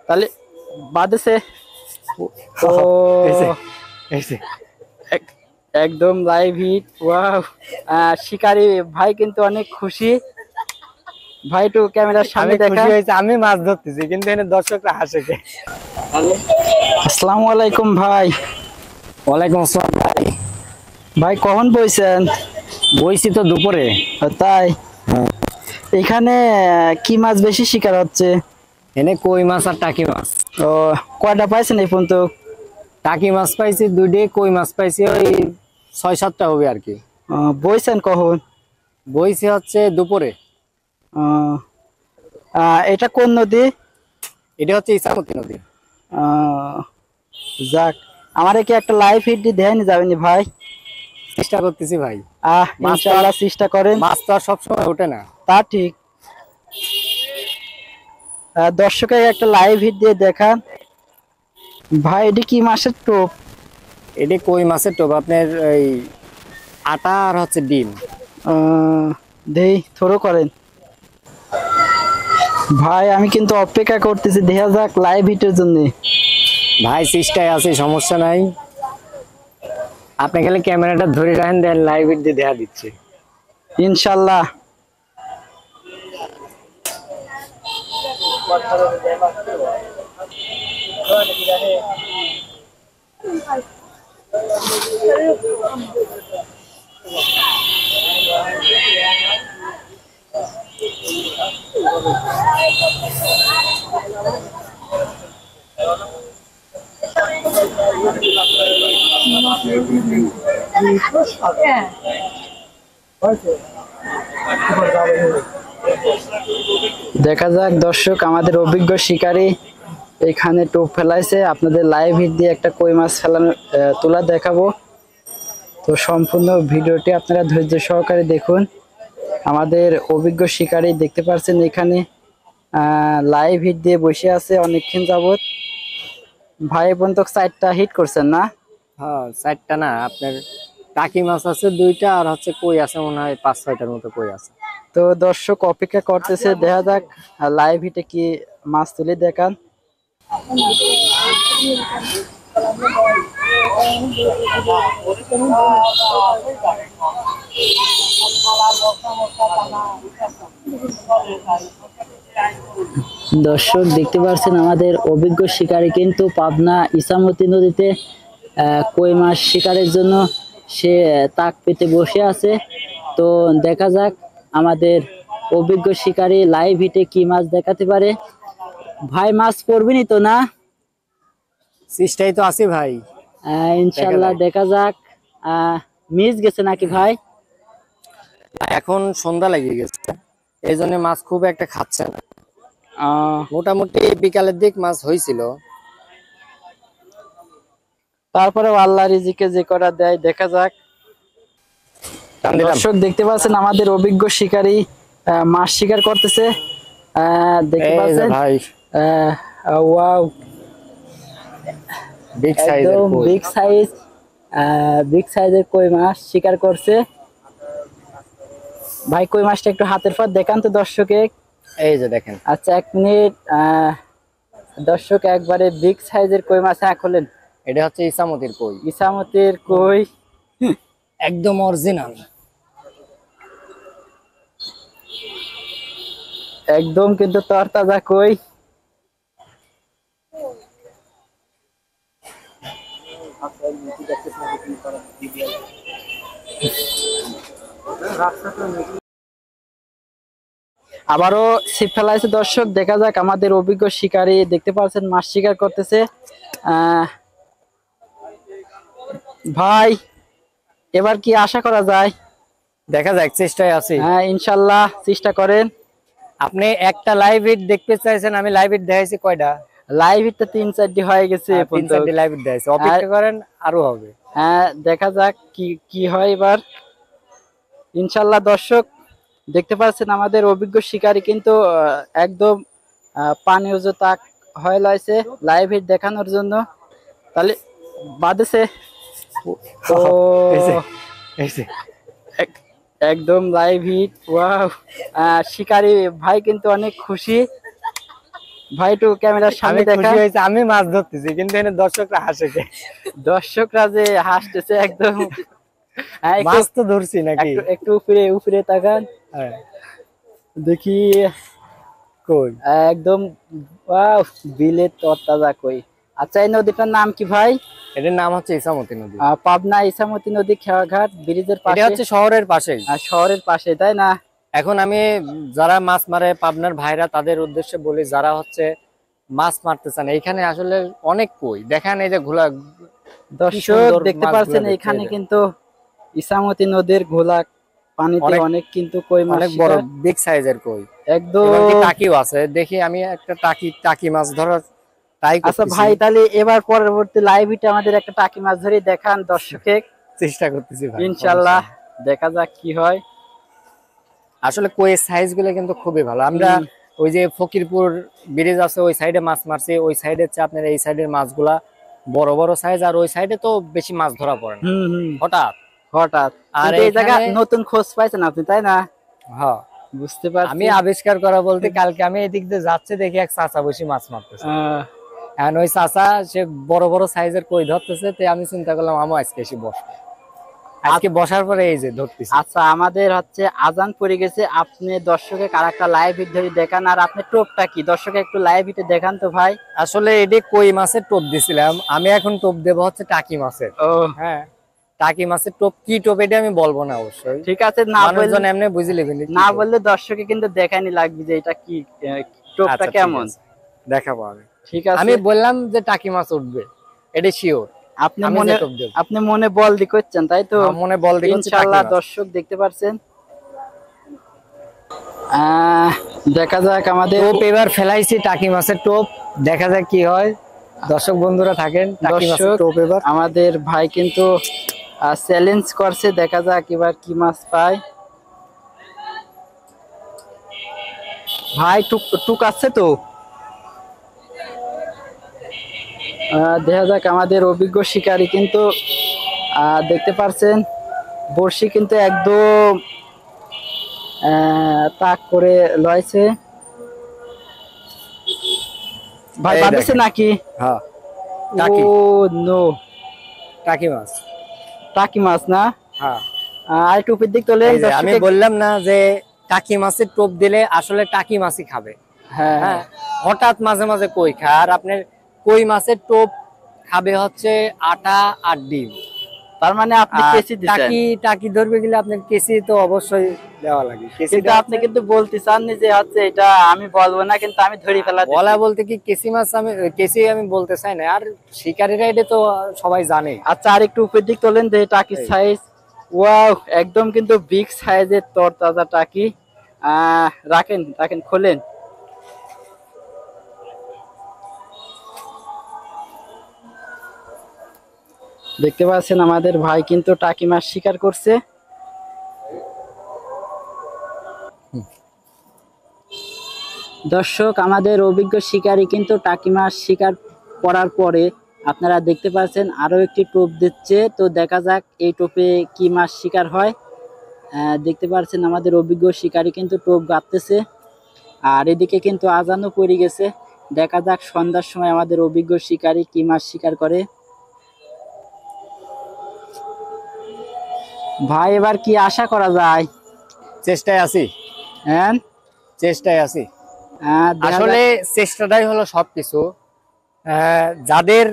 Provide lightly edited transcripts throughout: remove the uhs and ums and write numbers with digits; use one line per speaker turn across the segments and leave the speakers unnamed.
তাহলে বাদেছে তো একদম লাইভ হিট। ওয়াও, শিকারি ভাই কিন্তু অনেক খুশি। ভাই একটু ক্যামেরার সামনে দেখা।
আমি মাছ ধরতেছি কিন্তু এখানে দর্শকরা হাসে কে।
আসসালামু আলাইকুম ভাই।
ওয়ালাইকুম আসসালাম ভাই।
ভাই কখন বইছেন?
বইছি তো দুপুরে।
তাই এখানে কি মাছ বেশি শিকার হচ্ছে?
এনে কই মাছ আর টাকি মাছ।
ও, কয়টা পাইছেন এই পর্যন্ত?
টাকি মাছ পাইছি দুইটে, কই মাছ পাইছি ওই 6-7টা হবে আর কি।
বইছেন কখন?
বইছি হচ্ছে দুপুরে।
এটা কোন নদী?
এটা হচ্ছে ইছামতি নদী।
যাক, আমারে কি একটা লাইভ হিট দিয়ে দেয়নি যাবেনি ভাই?
চেষ্টা করতেছি ভাই।
ইনশাআল্লাহ চেষ্টা করেন।
মাছ তো আর সবসময় ওঠে না।
তা ঠিক। দর্শকের একটা লাইভ হিট দিয়ে দেখান ভাই। এটি কি মাছের টোপ?
এটি কই মাছের টোপ, আপনার এই আটা আর হচ্ছে ডিম।
দেই থ্রো করেন ভাই। আমি কিন্তু অপেক্ষা করতেছি, দেখা যাক লাইভ হিটের জন্য।
ভাই চেষ্টায় আছে, সমস্যা নাই। আপনি খালি ক্যামেরাটা ধরে রাখেন, দেন লাইভ হিট দিয়ে দেখা দিচ্ছে
ইনশাআল্লাহ। দেখা যাক দর্শক, আমাদের অভিজ্ঞ শিকারী এখানে টোপ ফেলাইছে। আপনাদের লাইভ হিট দিয়ে একটা কই মাছ ফেলানো তোলা দেখাবো। তো সম্পূর্ণ ভিডিওটি আপনারা ধৈর্য সহকারে দেখুন। আমাদের অভিজ্ঞ শিকারী দেখতে পাচ্ছেন এখানে লাইভ হিট দিয়ে বসে আছে অনেকক্ষণ যাবত। ভাই বোন তো 4টা হিট করছেন না?
হ্যাঁ 4টা না, আপনার টাকি মাছ আছে 2টা আর হচ্ছে কই আছে মনে হয় 5-6টার মতো কই আছে।
তো দর্শক অপেক্ষা করতেছে, দেখা যাক লাইভ হিটে কি মাছ তুলে দেখান। দর্শক দেখতে পাচ্ছেন আমাদের অভিজ্ঞ শিকারী কিন্তু পাবনা ইছামতি নদীতে কই মাছ শিকারের জন্য সে তাক পেতে বসে আছে। তো দেখা যাক আমাদের অভিজ্ঞ শিকারী লাইভ হিটে কি মাছ দেখাতে পারে। ভাই মাছ পড়বেনি তো না?
চেষ্টাই তো আছে ভাই।
ইনশাআল্লাহ দেখা যাক। মিস গেছে নাকি ভাই?
এখন সন্ধ্যা লেগে গেছে, এই জন্য মাছ খুব একটা খাচ্ছে না। মোটামুটি বিকালের দিক মাছ হয়েছিল।
তারপরে আল্লাহ রিজিকে যে করা দেয়, দেখা যাক। দর্শক দেখতে পাচ্ছেন আমাদের অভিজ্ঞ শিকারী মাছ শিকার করতেছে। দেখতে পাচ্ছেন
ভাই,
ওয়াও, একদম বিগ সাইজের কই মাছ শিকার করছে। ভাই কই মাছটা একটু হাতের পর দেখান তো দর্শকে।
এই যে দেখেন।
আচ্ছা 1 মিনিট। দর্শক একবারে বিগ সাইজের কই মাছ খোলেন।
এটা হচ্ছে ইছামতির কই।
ইছামতির কই
একদম অরিজিনাল,
একদম কিন্তু তরতাজা কই। আবারও ছিপ ফেলাইছে দর্শক, দেখা যাক। আমাদের অভিজ্ঞ শিকারী দেখতে পাচ্ছেন মাছ শিকার করতেছে। ভাই এবার কি আশা করা যায়?
দেখা যাক, চেষ্টায় আছি।
হ্যাঁ ইনশাআল্লাহ চেষ্টা করেন।
আপনি একটা লাইভ হিট দেখতে চাইছেন, আমি লাইভ হিট দেখাইছি কয়টা?
লাইভ হিট তো 3-4টি হয়ে গেছে।
3-4টি লাইভ হিট দেখাইছি, অপেক্ষা করেন আরো হবে।
হ্যাঁ দেখা যাক কি হয় এবার। ইনশাআল্লাহ দর্শক দেখতে পাচ্ছেন আমাদের অভিজ্ঞ শিকারী কিন্তু একদম পানীয় তাক হয়ে লাইছে লাইভ হিট দেখানোর জন্য। তাহলে বাদেছে তো একদম লাইভ হিট। ওয়াও, শিকারী ভাই কিন্তু অনেক খুশি। ভাই একটু ক্যামেরার
আমি
সামনে দেখা।
খুশি হয়েছে, আমি মাছ ধরতেছি কিন্তু এখানে দর্শকরা হাসে কে?
দর্শকরা যে হাসতেছে একদম। হ্যাঁ,
মাছ তো ধরছি নাকি?
একটু একটু উপরে উপরে তাকান,
হ্যাঁ,
দেখি।
কই?
একদম ওয়াও, বিলের তরতাজা কই। আচ্ছা, এই নদীটার নাম কি ভাই?
এটার নাম হচ্ছে ইসামতি নদী।
পাবনা ইছামতি নদী, খেয়াঘাট ব্রিজের
এটা
পাশে।
হচ্ছে শহরের পাশেই।
শহরের পাশে, তাই না?
এখন আমি যারা মাছ মারে পাবনার ভাইরা, তাদের উদ্দেশ্যে বলি, যারা হচ্ছে মাছ মারতে চান, এইখানে আসলে অনেক কই দেখেন, এই যে ঘোলা।
দর্শক দেখতে পাচ্ছেন এখানে কিন্তু ইছামতি নদীর ঘোলা পানিতে অনেক কিন্তু কই মাছ,
অনেক বড় বিগ সাইজের কই,
একদম।
টাকিও আছে। দেখি আমি একটা টাকি মাছ ধরার ট্রাই করতেছি।
আচ্ছা ভাই, তাহলে এবার পরবর্তী লাইভে আমাদের একটা টাকি মাছ ধরে দেখান দর্শককে।
চেষ্টা করতেছি ভাই,
ইনশাআল্লাহ দেখা যাক কি হয়।
আসলে কইয়ের সাইজ গুলো কিন্তু খুবই ভালো। আমরা ওই যে ফকিরপুর ব্রিজ আছে, ওই সাইডে মাছ মারছি। ওই সাইডে হচ্ছে আপনার এই সাইডের মাছগুলা বড় বড় সাইজ, আর ওই সাইডে তো বেশি মাছ ধরা পড়ে না হঠাৎ
হঠাৎ।
আর
এই জায়গা নতুন খোঁজ পাইছেন আপনি, তাই না?
হ্যাঁ,
বুঝতে পারছি।
আমি আবিষ্কার করা বলতে, কালকে আমি এদিক দিয়ে যাচ্ছে, দেখি এক চাচা বসে মাছ মারতেছে। এখন ওই চাচা সে বড় বড় সাইজের কই ধরতেছে, তো আমি চিন্তা করলাম আমি আজকে এসে বসবো। আজকে বসার পরে এই যে ধরতেছি।
আচ্ছা, আমাদের হচ্ছে আজান পড়ে গেছে, আপনি দর্শকে আরেকটা লাইভ ভিডিও দেখান। আর আপনি টোপটা কি দর্শকে একটু লাইভ ভিডিও দেখান তো ভাই।
আসলে এটি কই মাছের টোপ দিছিলাম, আমি এখন টোপ দেবো হচ্ছে টাকি মাছের।
ও
হ্যাঁ, টাকি মাছের টোপ। কি টোপ এটা আমি বলবো না অবশ্যই,
ঠিক আছে, না বললে
এমনি বুঝে নেবেন।
না বললে দর্শকে কিন্তু দেখানি লাগবে যে এটা কি, টোপটা কেমন
দেখাবো আমি।
ঠিক আছে,
আমি বললাম যে টাকি মাছ উঠবে, এটা শিওর।
আপনি মনে বল দি করছেন, তাই তো?
মনে বল দি,
ইনশাআল্লাহ দর্শক দেখতে পাচ্ছেন। দেখা যাক, আমাদের
টোপ এবার ফেলাইছি টাকি মাছের টোপ, দেখা যাক কি হয়। দর্শক বন্ধুরা থাকেন, টাকি মাছের টোপ এবার
আমাদের ভাই কিন্তু চ্যালেঞ্জ করছে, দেখা যাক এবার কি মাছ পায়। ভাই টুক আছে তো, দেখা যাক। আমাদের অভিজ্ঞ শিকারী কিন্তু দেখতে পাচ্ছেন বড়শি কিন্তু একদম তাক করে লয়েছে। ভাই বাঁধছে নাকি?
হ্যাঁ,
ও নো,
টাকি মাছ।
টাকি মাছ না?
হ্যাঁ,
আর টুপির দিক তোলে।
আমি বললাম না যে টাকি মাছের টোপ দিলে আসলে টাকি মাছই খাবে। হ্যাঁ, হঠাৎ মাঝে মাঝে কই খায়। আর আপনার কই মাছের টোপ খাবে হচ্ছে আটা আর ডিম।
তার মানে আপনি কেসি দিচ্ছেন।
টাকি ধরবে গেলে আপনার কেসি তো অবশ্যই দেওয়া লাগে।
কিন্তু আপনি কিন্তু বলতে চাননি যে হচ্ছে এটা আমি বলবো না, কিন্তু আমি ধরে ফেলা
বলা বলতে কি কেসি মাছ, আমি কেসি আমি বলতে চাই না। আর শিকারীরা এটা তো সবাই জানে।
আচ্ছা, আর একটু উপর দিক তোলেন যে টাকির সাইজ। ওয়াও, একদম কিন্তু বিগ সাইজের তরতাজা টাকি। রাখেন রাখেন, খোলেন। দেখতে পাচ্ছেন আমাদের ভাই কিন্তু টাকি মাছ শিকার করছে। দর্শক, আমাদের অভিজ্ঞ শিকারী কিন্তু টাকি মাছ শিকার করার পরে আপনারা দেখতে পাচ্ছেন আরো একটি টোপ দিচ্ছে। তো দেখা যাক এই টোপে কি মাছ শিকার হয়। দেখতে পাচ্ছেন আমাদের অভিজ্ঞ শিকারী কিন্তু টোপ গাঁথতেছে। আর এদিকে কিন্তু আজানও পড়ে গেছে। দেখা যাক সন্ধ্যার সময় আমাদের অভিজ্ঞ শিকারী কি মাছ শিকার করে। ভাই এবার কি আশা করা যায়?
চেষ্টায় আছি।
হ্যাঁ,
চেষ্টায় আছি। আসলে চেষ্টাটাই হলো সবকিছু। যাদের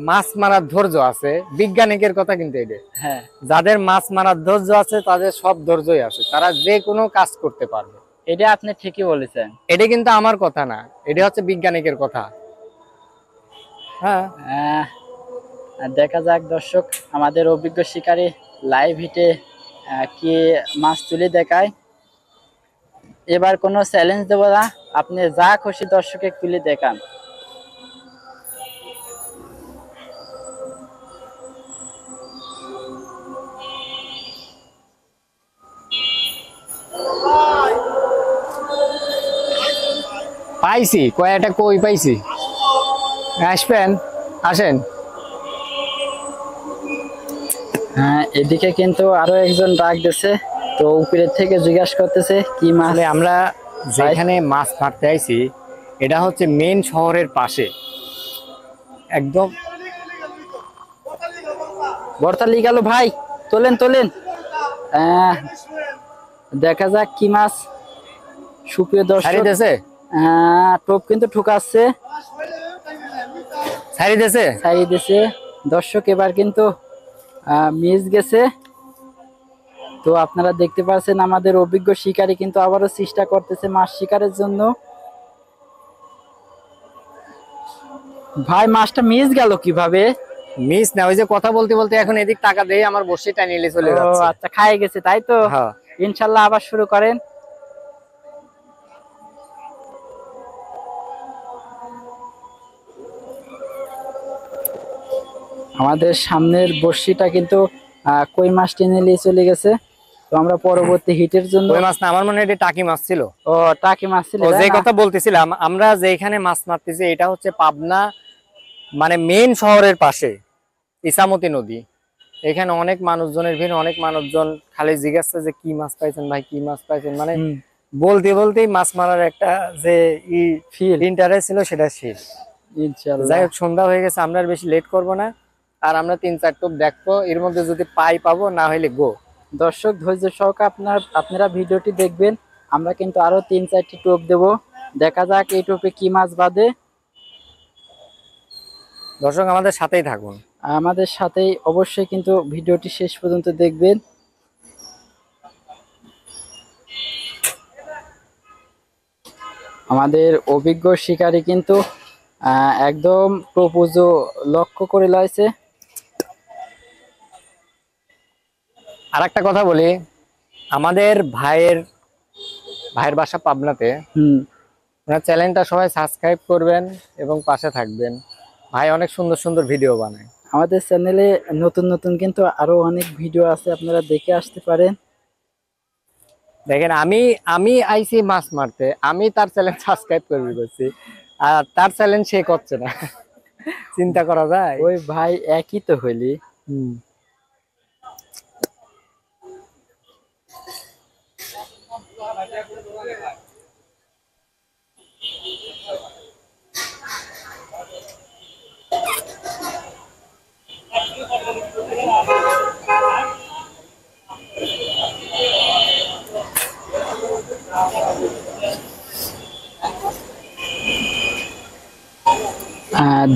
মাছ মারার ধৈর্য আছে, বিজ্ঞানিকের কথা কিন্তু এটা,
হ্যাঁ,
যাদের মাছ মারার ধৈর্য আছে তাদের সব ধৈর্যই আছে, তারা যে কোনো কাজ করতে পারবে।
এটা আপনি ঠিকই বলেছেন।
এটা কিন্তু আমার কথা না, এটা হচ্ছে বিজ্ঞানিকের কথা। হ্যাঁ,
দেখা যাক দর্শক, আমাদের অভিজ্ঞ শিকারী লাইভ হিটে কি মাছ তুলে দেখায়। এবার কোনো চ্যালেঞ্জ দেবো না, আপনি যা খুশি দর্শকে তুলে দেখান।
পাইছি কয়টা কই পাইছি। আসবেন, আসেন।
হ্যাঁ, এদিকে কিন্তু আরো একজন ডাক দিছে, তো উপরে থেকে জিজ্ঞাসা করতেছে কি মাছ।
আমরা যেখানে মাছ মারতে আইছি এটা হচ্ছে মেন শহরের পাশে একদম।
বর্তালি গেল ভাই, তোলেন তোলেন। আহ, দেখা যাক কি মাছ। সুপ্রিয় দর্শক,
ছাড়িতেছে
টোপ কিন্তু ঠুকাচ্ছে,
ছাড়িতেছে।
ছাড়িয়ে দিছে। দর্শক এবার কিন্তু মিস গেছে। তো আপনারা দেখতে পাচ্ছেন আমাদের অভিজ্ঞ শিকারী কিন্তু আবারও চেষ্টা করতেছে মাছ শিকারের জন্য। ভাই মাছটা মিস গেল কিভাবে?
মিস না, ওই যে কথা বলতে বলতে এখন এদিক টাকা দেই আমার বর্ষিটা নিলে চলে
ও
যাচ্ছে।
আচ্ছা, খাই গেছে তাই তো।
হ্যাঁ
ইনশাল্লাহ আবার শুরু করেন। আমাদের সামনের বড়শিটা কিন্তু কই মাছ টেনে নিয়ে চলে গেছে। তো আমরা পরবর্তী হিটের জন্য।
ওই মাছ না, আমার মনে হয় এটা টাকি মাছ ছিল।
ও টাকি মাছ ছিল,
ও
তাই
যে
না?
কথা বলতেছিলাম, আমরা যেখানে মাছ মারতেছি এটা হচ্ছে পাবনা, মানে মেন শহরের পাশে ইসামতি নদী। এখানে অনেক মানুষজনের ভিড়, অনেক মানুষজন খালি জিজ্ঞাসা যে কি মাছ পাইছেন ভাই, কি মাছ পাইছেন, মানে
হুম,
বলতে বলতেই মাছ মারার একটা যে
ফিল।
ইন্টারেস্ট ছিল সেটা শেষ।
ইনশাল্লাহ।
যাই হোক, সন্ধ্যা হয়ে গেছে, আমরা আর বেশি লেট করব না। আর আমরা 3-4 টোপ দেখবো, এর মধ্যে যদি পাই পাবো, না হইলে গো।
দর্শক ধৈর্য সহকারে আপনারা ভিডিওটি দেখবেন। আমরা কিন্তু আরো 3-4টি টোপ দেব। দেখা যাক এই টোপে কি মাছ বাঁধে।
দর্শক আমাদের সাথেই থাকুন।
আমাদের সাথেই অবশ্যই কিন্তু ভিডিওটি শেষ পর্যন্ত দেখবেন। আমাদের অভিজ্ঞ শিকারী কিন্তু একদম টোপুজো লক্ষ্য করে লাইছে।
আর একটা কথা বলি, আমাদের ভাইয়ের বাসা পাবনাতে।
হুম।
ওনার চ্যানেলটা সবাই সাবস্ক্রাইব করবেন এবং পাশে থাকবেন। ভাই অনেক সুন্দর সুন্দর ভিডিও বানায়।
আমাদের চ্যানেলে নতুন নতুন কিন্তু আরো অনেক ভিডিও আছে, আপনারা দেখে আসতে পারেন।
দেখেন, আমি আমি আইসি মাছ মারতে, আমি তার চ্যানেল সাবস্ক্রাইব করবি করছি, আর তার চ্যানেল সে করছে না। চিন্তা করা যায়।
ওই ভাই একই তো হইলি।
হুম।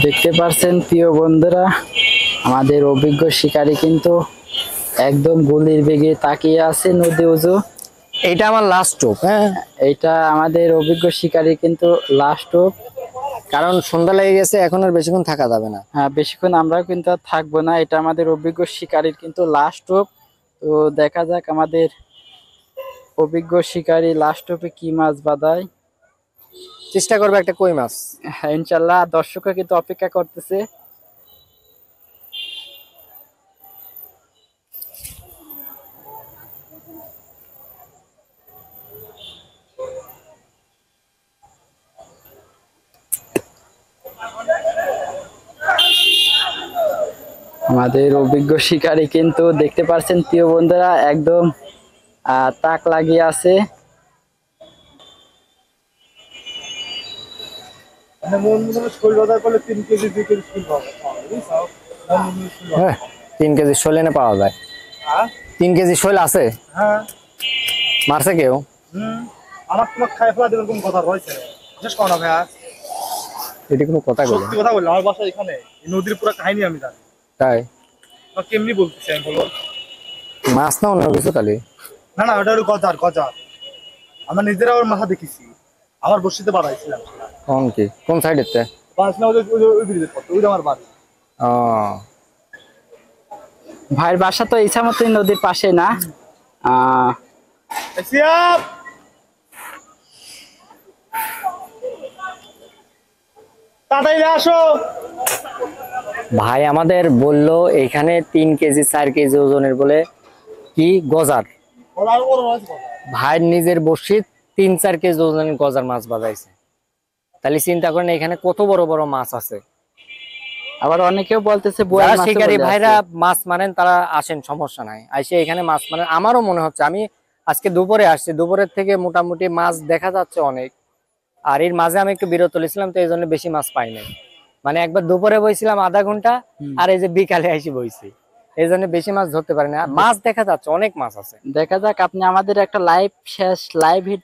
দেখতে পারছেন প্রিয় বন্ধুরা, আমাদের অভিজ্ঞ শিকারী কিন্তু একদম গুলির বেগে তাকিয়ে আছে নদী উজু।
এইটা আমার লাস্ট টোপ। হ্যাঁ,
এইটা আমাদের অভিজ্ঞ শিকারী কিন্তু লাস্ট টোপ।
কারণ সন্ধ্যা লেগে গেছে, এখন আর বেশিক্ষণ থাকা যাবে না।
বেশিক্ষণ আমরাও কিন্তু আর থাকবো না। এটা আমাদের অভিজ্ঞ শিকারীর কিন্তু লাস্ট টোপ। তো দেখা যাক আমাদের অভিজ্ঞ শিকারী লাস্ট টোপে কি মাছ বাঁধায়।
চেষ্টা করবে একটা কই মাছ।
ইনশাল্লাহ দর্শকরা কিন্তু অপেক্ষা করতেছে। আমাদের অভিজ্ঞ শিকারী কিন্তু দেখতে পাচ্ছেন প্রিয় বন্ধুরা একদম তাক লাগিয়ে আছে।
হ্যাঁ, 3 কেজি শোল এনে পাওয়া যায়। 3 কেজি শোল আছে।
হ্যাঁ।
মারছে কেউ?
আমার তোমার খাই ফেলা দেবেন কোন কথা রয়েছে? বিশেষ করো না ভাইয়া।
এটি কোনো কথা বলে?
সত্যি কথা বললাম, আমার বাসা এখানে, এই নদীর পুরো কাহিনী আমি জানি।
তাই?
তোমার কেমনি বলতেছি আমি, বলো।
মাছ না অন্য কিছু তাহলে?
না না, ওটা হলো গজার গজার। আমরা নিজেরা ওর মাথা দেখেছি, আমার বসিতে বাড়াইছিলাম।
কোন কি, কোন সাইডের তে?
বাড়াইছিলাম ওই ব্রিজের পথে, ওইটা আমার বাড়ি।
ও,
ভাইয়ের বাসা তো ইছামতি নদীর পাশে না?
সিয়াব, তাড়াতাড়ি আসো।
ভাই আমাদের বললো এখানে 3 কেজি 4 কেজি ওজনের বলে কি গজার।
ওরা আরো বড় আছে কথা।
ভাই নিজের বসি 3-4 কেজি ওজনের গজার মাছ বাজাইছে। তাহলে চিন্তা করেন এখানে কত বড় বড় মাছ আছে।
আবার অনেকেও বলতেছে বোয়াল
যারা
মাছও
শিকারী
বলে
ভাইরা
আছে।
মাছ মারেন তারা আসেন, সমস্যা নাই, আইসে এখানে মাছ মারেন। আমারও মনে হচ্ছে, আমি আজকে দুপুরে আসছি, দুপুরের থেকে মোটামুটি মাছ দেখা যাচ্ছে অনেক। আর এর মাঝে আমি একটু বিরত তুলেছিলাম, তো এই জন্য বেশি মাছ পাই নাই। মানে একবার দুপুরে বইছিলাম আধা ঘন্টা, আর এই যে বিকালে এসে বইছি, এই জন্য বেশি মাছ ধরতে পারি না। মাছ দেখা যাচ্ছে, অনেক মাছ আছে।
দেখা যাক, আপনি আমাদের একটা লাইভ হিট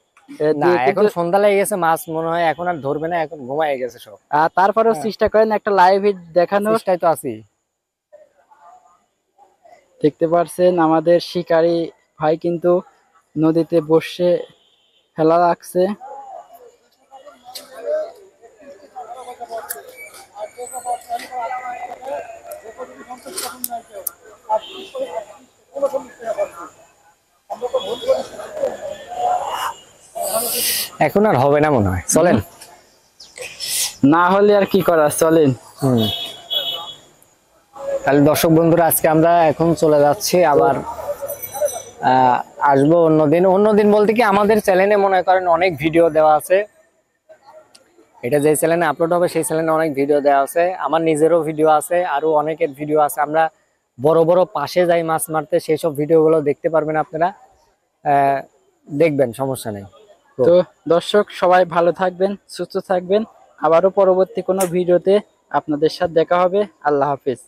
না এখন সন্ধ্যা লেগে গেছে, মাছ মনে হয় এখন আর ধরবে না, এখন ঘুমায় গেছে সব।
তারপরেও চেষ্টা করেন একটা লাইভ হিট দেখানোর।
চেষ্টায় তো আছি।
দেখতে পাচ্ছেন আমাদের শিকারী ভাই কিন্তু নদীতে বসে খেলা রাখছে।
এখন আর হবে না মনে হয়, চলেন।
না হলে আর কি করার, চলেন।
তাহলে দর্শক বন্ধুরা, আজকে আমরা এখন চলে যাচ্ছি, আবার আসবো অন্যদিন। অন্যদিন বলতে কি, আমাদের চ্যানেলে মনে করেন অনেক ভিডিও দেওয়া আছে। এটা যে চ্যানেলে আপলোড হবে সেই চ্যানেলে অনেক ভিডিও দেওয়া আছে, আমার নিজেরও ভিডিও আছে, আরো অনেকের ভিডিও আছে। আমরা বড় বড় পাশে যাই মাছ মারতে, সেই সব ভিডিওগুলো দেখতে পারবেন আপনারা, দেখবেন, সমস্যা নেই।
তো দর্শক সবাই ভালো থাকবেন, সুস্থ থাকবেন। আবারও পরবর্তী কোনো ভিডিওতে আপনাদের সাথে দেখা হবে। আল্লাহ হাফেজ।